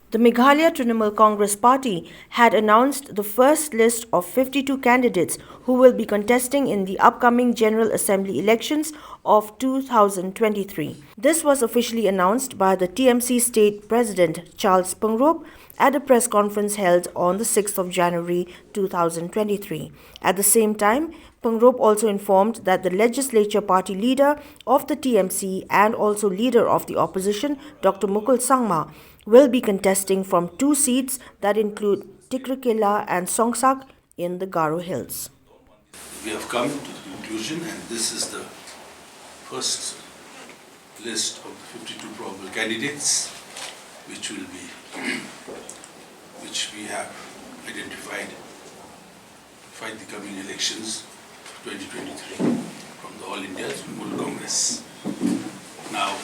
The Meghalaya Trinamool Congress Party had announced the first list of 52 candidates who will be contesting in the upcoming General Assembly elections of 2023. This was officially announced by the TMC State President Charles Pengrop at a press conference held on the 6th of January 2023. At the same time, Pengrop also informed that the legislature party leader of the TMC and also leader of the opposition, Dr. Mukul Sangma, will be contesting from two seats that include Tikrikela and Songsak in the Garo Hills. We have come to the conclusion, and this is the first list of the 52 probable candidates which we have identified to fight the coming elections 2023 from the All India Trinamool Congress. Now,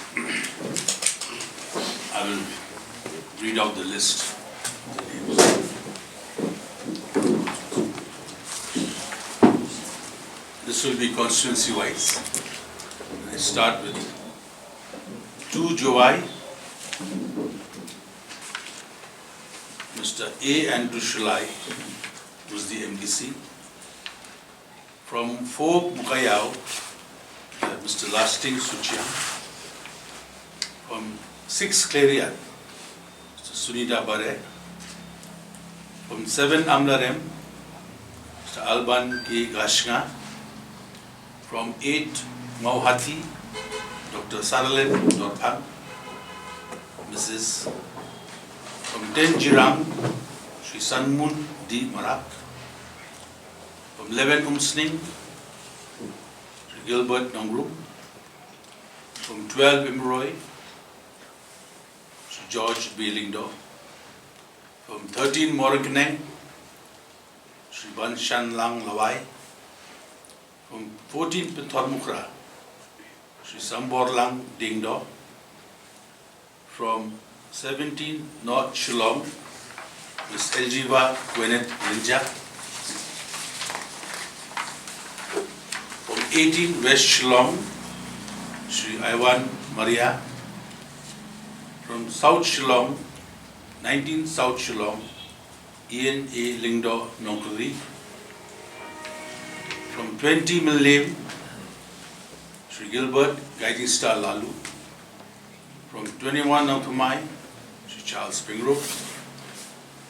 I will read out the list of the names. This will be constituency-wise. I start with 2 Jowai, Mr. A. Andrew Shillong, who is the MDC. From 4 Bukayao, Mr. Lasting Suchiang. From 6 Clarion, Mr. Sunita Bare. From 7 Amlarem, Mr. Alban K. Gashga. From 8 Mauhati, Dr. Saralen Dorpang, Mrs. From 10 Jirang, Sri Sanmun D. Marak. From 11 Umsning, Sri Gilbert Nongrum. From 12 Imroy, Sri George B. Lingdo. From 13 Morakaneng, Sri Banshan Lang Lawai. From 14 Pintormukra, Sri Sambor Lang Dingdo. From 17 North Shillong, Ms. Eljiva Gwenet Linja. From 18 West Shillong, Sri Ivan Maria. From South Shillong, 19 South Shillong, Ian A. Lingdo Nongkuri. From 20 Milnem, Sri Gilbert Guiding Star Lalu. From 21 Nongthumai, Sri Charles Pengrop.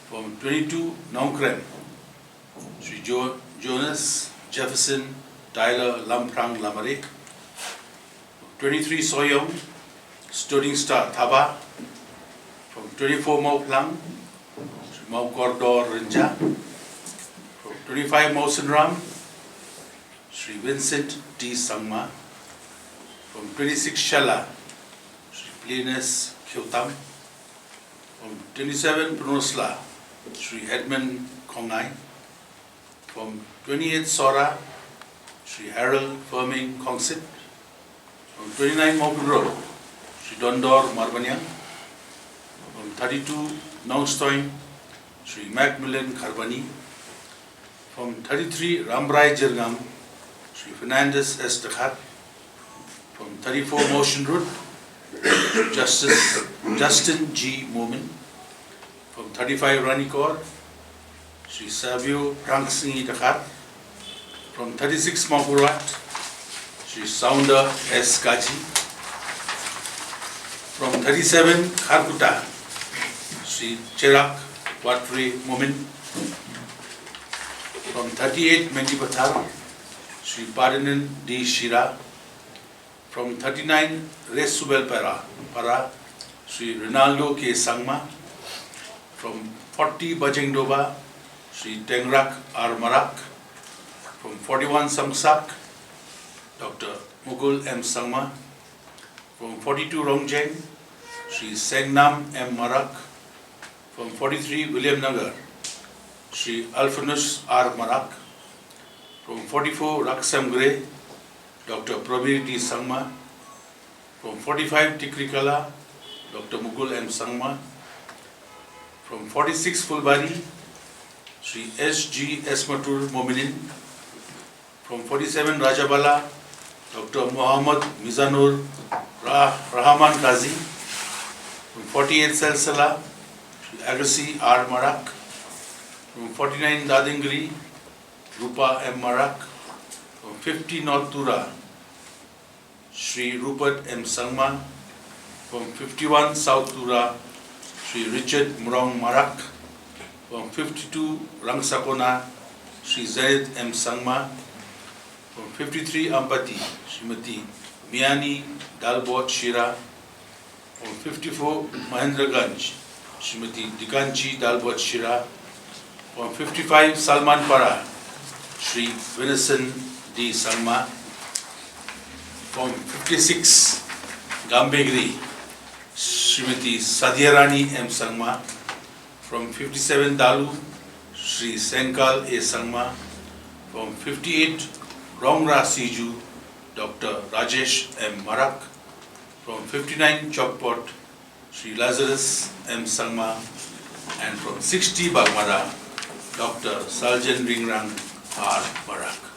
From 22 Nongkrem, Sri Jonas Jefferson Tyler Lamprang Lamarik. From 23 Soyong, Studding Star Thaba. From 24 Mauplang, Sri Maukordor Rinja. From 25 Mausenram, Sri Vincent T. Sangma. From 26 Shala, Sri Plinus Kyotam. From 27 Prunosla, Sri Edmund Kongai. From 28 Sora, Sri Harold Firming Kongsit. From 29 Mopin Road, Sri Dondor Marbanyang. From 32 Nongstoin, Sri Macmillan Kharbani. From 33 Rambrai Jirgam, Sri Fernandez S. Dakhat. From 34 Motion Road, Justin G. Momin. From 35 Ranikor, Sri Savio Prangsingi Dakhat. From 36 Mapurat, Sri Sounder S. Kaji. From 37 Kharkuta, Sri Cherak Watri Momin. From 38 Mendipathar, Sri Padinan D. Shira. From 39 Resubel Para, Sri Rinaldo K. Sangma. From 40 Bajengdoba, Sri Tengrak R. Marak. From 41 Samsak, Dr. Mukul M. Sangma. From 42 Rongjeng, Sri Sengnam M. Marak. From 43 William Nagar, Sri Alphonsus R. Marak. From 44 Raksam Gray, Dr. Prabir D. Sangma. From 45 Tikrikala, Dr. Mukul M. Sangma. From 46 Fulbari, Sri S. G. Esmatur Mominin. From 47 Rajabala, Dr. Muhammad Mizanur Rahman Kazi. From 48 Salsala, Shri Agassi R. Marak. From 49 Dadingri, Rupa M. Marak. From 50 North Tura, Shri Rupert M. Sangma. From 51 South Tura, Shri Richard Murong Marak. From 52 Rangsapona, Shri Zaid M. Sangma. From 53 Ampati, Srimati Miani Dalbot Shira. From 54 Mahendraganj, Srimati Dikanchi Dalbot Shira. From 55 Salman Para, Shri Vinison D. Sangma. From 56 Gambegri, Srimati Sadhyarani M. Sangma. From 57 Dalu, Shri Senkal A. Sangma. From 58 Rongra Siju, Dr. Rajesh M. Marak. From 59 Chokpot, Shri Lazarus M. Sangma. And from 60 Bagmara, Dr. Saljan Ringrang R. Marak.